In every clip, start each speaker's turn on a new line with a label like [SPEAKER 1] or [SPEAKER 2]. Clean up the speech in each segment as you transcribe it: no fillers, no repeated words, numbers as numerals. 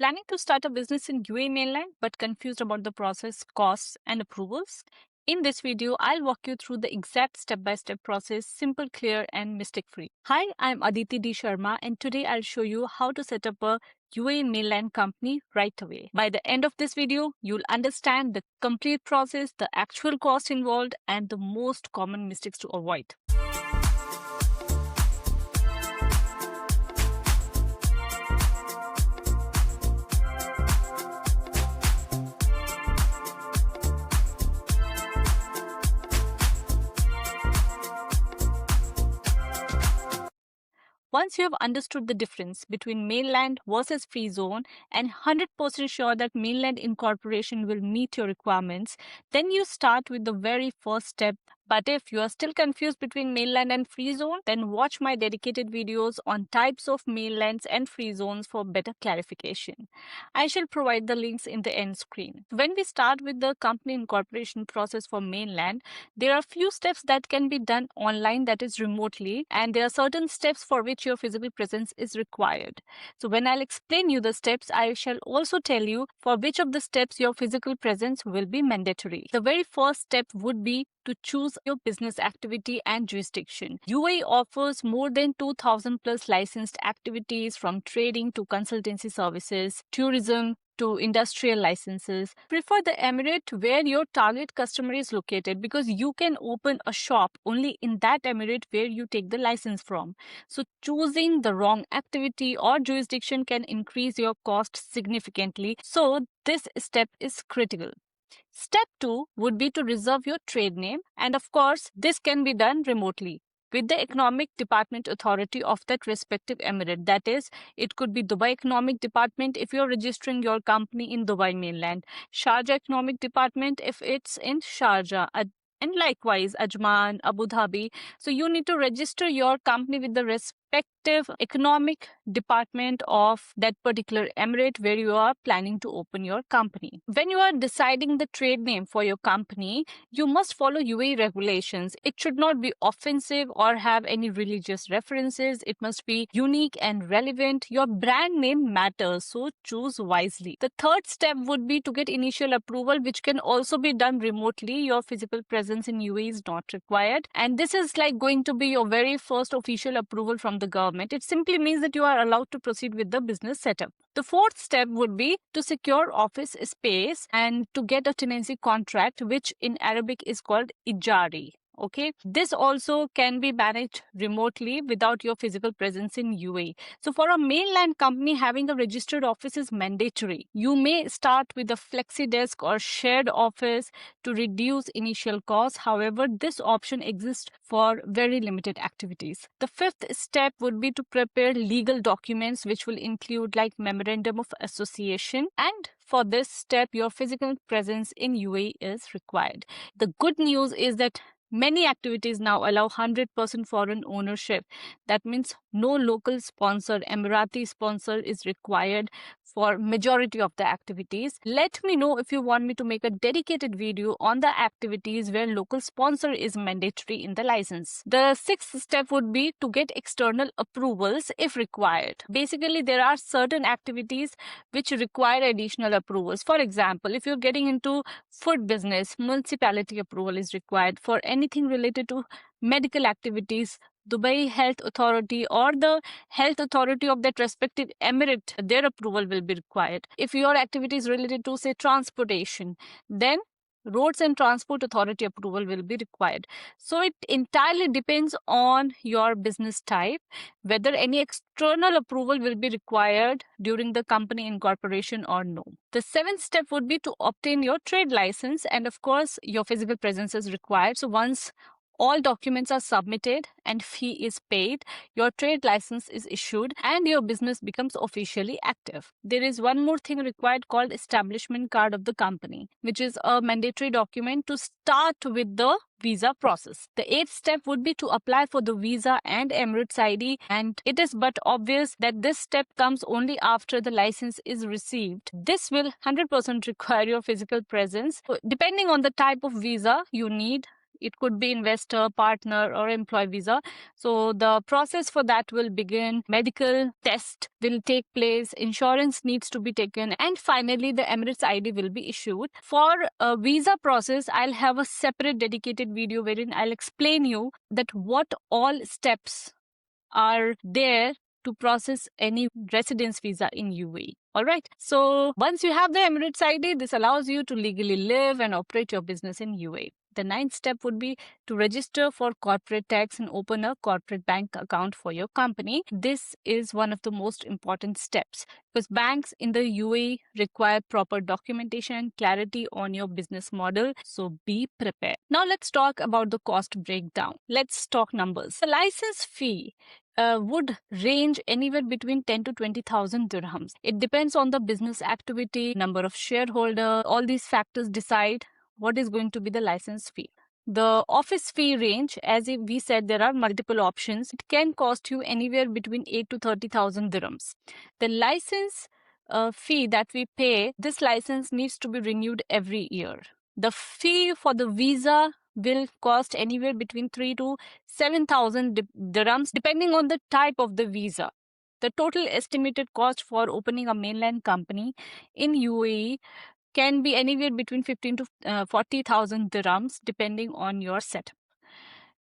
[SPEAKER 1] Planning to start a business in UAE Mainland but confused about the process, costs, and approvals? In this video, I'll walk you through the exact step-by-step process, simple, clear, and mistake-free. Hi, I'm Aditi D. Sharma, and today I'll show you how to set up a UAE Mainland company right away. By the end of this video, you'll understand the complete process, the actual cost involved, and the most common mistakes to avoid. Once you have understood the difference between mainland versus free zone and 100% sure that mainland incorporation will meet your requirements, then you start with the very first step. But if you are still confused between mainland and free zone, then watch my dedicated videos on types of mainlands and free zones for better clarification. I shall provide the links in the end screen. When we start with the company incorporation process for mainland, there are few steps that can be done online, that is remotely, and there are certain steps for which your physical presence is required. So when I'll explain you the steps, I shall also tell you for which of the steps your physical presence will be mandatory. The very first step would be to choose your business activity and jurisdiction. UAE offers more than 2,000 plus licensed activities, from trading to consultancy services, tourism to industrial licenses. Prefer the Emirate where your target customer is located, because you can open a shop only in that Emirate where you take the license from. So choosing the wrong activity or jurisdiction can increase your cost significantly. So this step is critical. Step 2 would be to reserve your trade name, and of course this can be done remotely with the Economic Department Authority of that respective Emirate. That is, it could be Dubai Economic Department if you're registering your company in Dubai Mainland, Sharjah Economic Department if it's in Sharjah, and likewise Ajman, Abu Dhabi. So you need to register your company with the respective economic department of that particular emirate where you are planning to open your company. When you are deciding the trade name for your company, you must follow UAE regulations. It should not be offensive or have any religious references. It must be unique and relevant. Your brand name matters, so choose wisely. The third step would be to get initial approval, which can also be done remotely. Your physical presence in UAE is not required, and this is like going to be your very first official approval from the government. It simply means that you are allowed to proceed with the business setup. The fourth step would be to secure office space and to get a tenancy contract, which in Arabic is called ijari. Okay, this also can be managed remotely without your physical presence in UAE. So for a mainland company, having a registered office is mandatory. You may start with a flexi desk or shared office to reduce initial costs. However, this option exists for very limited activities. The fifth step would be to prepare legal documents, which will include like Memorandum of Association, and for this step, your physical presence in UAE is required. The good news is that many activities now allow 100% foreign ownership. That means no local sponsor, Emirati sponsor is required for majority of the activities. Let me know if you want me to make a dedicated video on the activities where local sponsor is mandatory in the license. The sixth step would be to get external approvals if required. Basically, there are certain activities which require additional approvals. For example, if you're getting into food business, municipality approval is required. For anything related to medical activities, Dubai Health Authority or the health authority of that respective emirate, their approval will be required. If your activity is related to, say, transportation, then Roads and Transport Authority approval will be required. So it entirely depends on your business type whether any external approval will be required during the company incorporation or no. The seventh step would be to obtain your trade license, and of course your physical presence is required. So once all documents are submitted and fee is paid, your trade license is issued and your business becomes officially active. There is one more thing required called establishment card of the company, which is a mandatory document to start with the visa process. The eighth step would be to apply for the visa and Emirates ID, and it is but obvious that this step comes only after the license is received. This will 100% require your physical presence. Depending on the type of visa you need, It could be investor, partner, or employee visa. So the process for that will begin. Medical test will take place. Insurance needs to be taken. And finally, the Emirates ID will be issued. For a visa process, I'll have a separate dedicated video wherein I'll explain you that what all steps are there to process any residence visa in UAE. All right. So once you have the Emirates ID, this allows you to legally live and operate your business in UAE. The ninth step would be to register for corporate tax and open a corporate bank account for your company. This is one of the most important steps because banks in the UAE require proper documentation and clarity on your business model. So be prepared. Now let's talk about the cost breakdown. Let's talk numbers. The license fee would range anywhere between 10 to 20,000 dirhams. It depends on the business activity, number of shareholder. All these factors decide what is going to be the license fee. The office fee range, as we said, there are multiple options. It can cost you anywhere between 8 to 30,000 dirhams. The license fee that we pay, this license needs to be renewed every year. The fee for the visa will cost anywhere between 3 to 7,000 dirhams depending on the type of the visa. The total estimated cost for opening a mainland company in UAE can be anywhere between 15 to 40,000 dirhams depending on your setup.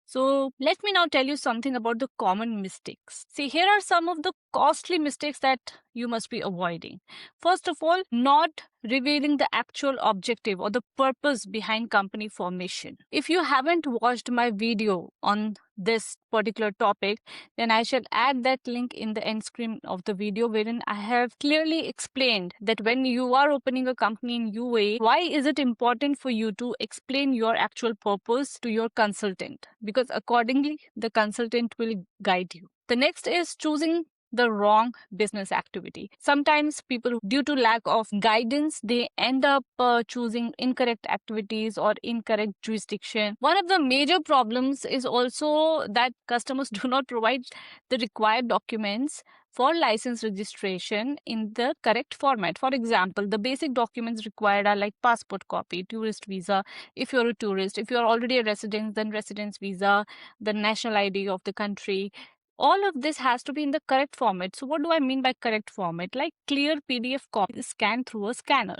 [SPEAKER 1] So let me now tell you something about the common mistakes. See, here are some of the costly mistakes that you must be avoiding. First of all, not revealing the actual objective or the purpose behind company formation. If you haven't watched my video on this particular topic, then I shall add that link in the end screen of the video wherein I have clearly explained that when you are opening a company in UAE, why is it important for you to explain your actual purpose to your consultant? Because accordingly, the consultant will guide you. The next is choosing the wrong business activity. Sometimes people, due to lack of guidance, they end up choosing incorrect activities or incorrect jurisdiction. One of the major problems is also that customers do not provide the required documents for license registration in the correct format. For example, the basic documents required are like passport copy, tourist visa, if you're a tourist. If you're already a resident, then residence visa, the national ID of the country. All of this has to be in the correct format. So what do I mean by correct format? Like clear PDF copy scanned through a scanner.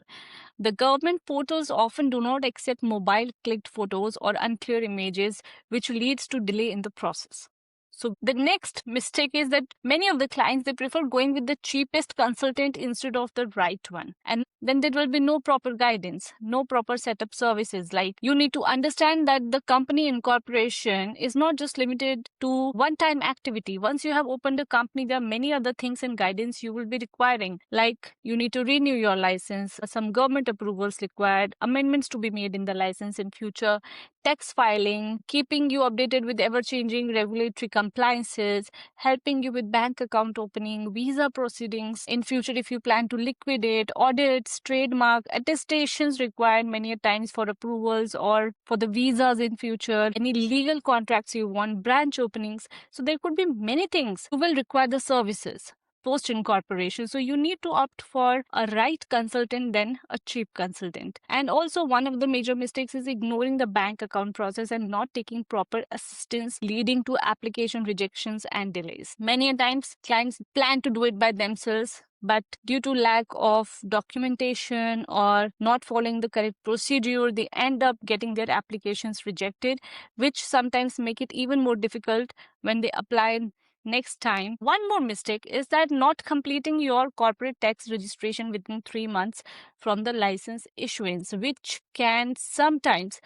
[SPEAKER 1] The government portals often do not accept mobile clicked photos or unclear images, which leads to delay in the process. So the next mistake is that many of the clients, they prefer going with the cheapest consultant instead of the right one. And then there will be no proper guidance, no proper setup services. Like you need to understand that the company incorporation is not just limited to one-time activity. Once you have opened a company, there are many other things and guidance you will be requiring. Like you need to renew your license, some government approvals required, amendments to be made in the license in future, tax filing, keeping you updated with ever-changing regulatory compliances, helping you with bank account opening, visa proceedings in future if you plan to liquidate, audits, trademark, attestations required many a times for approvals or for the visas in future, any legal contracts you want, branch openings. So there could be many things who will require the services post incorporation. So you need to opt for a right consultant than a cheap consultant. And also one of the major mistakes is ignoring the bank account process and not taking proper assistance, leading to application rejections and delays. Many a times clients plan to do it by themselves, but due to lack of documentation or not following the correct procedure, they end up getting their applications rejected, which sometimes make it even more difficult when they apply next time. One more mistake is that not completing your corporate tax registration within 3 months from the license issuance, which can sometimes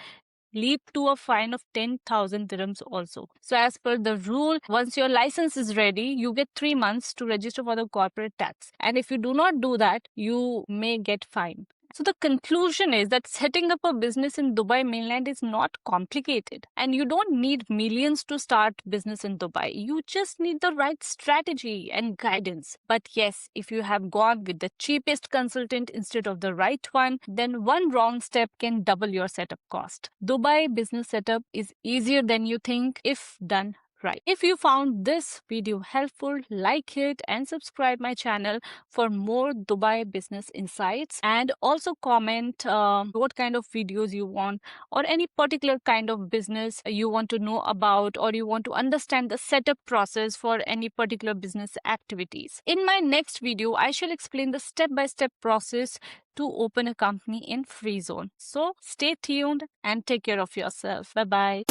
[SPEAKER 1] lead to a fine of 10,000 dirhams also. So as per the rule, once your license is ready, you get 3 months to register for the corporate tax. And if you do not do that, you may get fined. So the conclusion is that setting up a business in Dubai mainland is not complicated, and you don't need millions to start business in Dubai. You just need the right strategy and guidance. But yes, if you have gone with the cheapest consultant instead of the right one, then one wrong step can double your setup cost. Dubai business setup is easier than you think if done right. If you found this video helpful, like it and subscribe my channel for more Dubai business insights, and also comment what kind of videos you want or any particular kind of business you want to know about, or you want to understand the setup process for any particular business activities. In my next video, I shall explain the step-by-step process to open a company in free zone. So stay tuned and take care of yourself. Bye bye.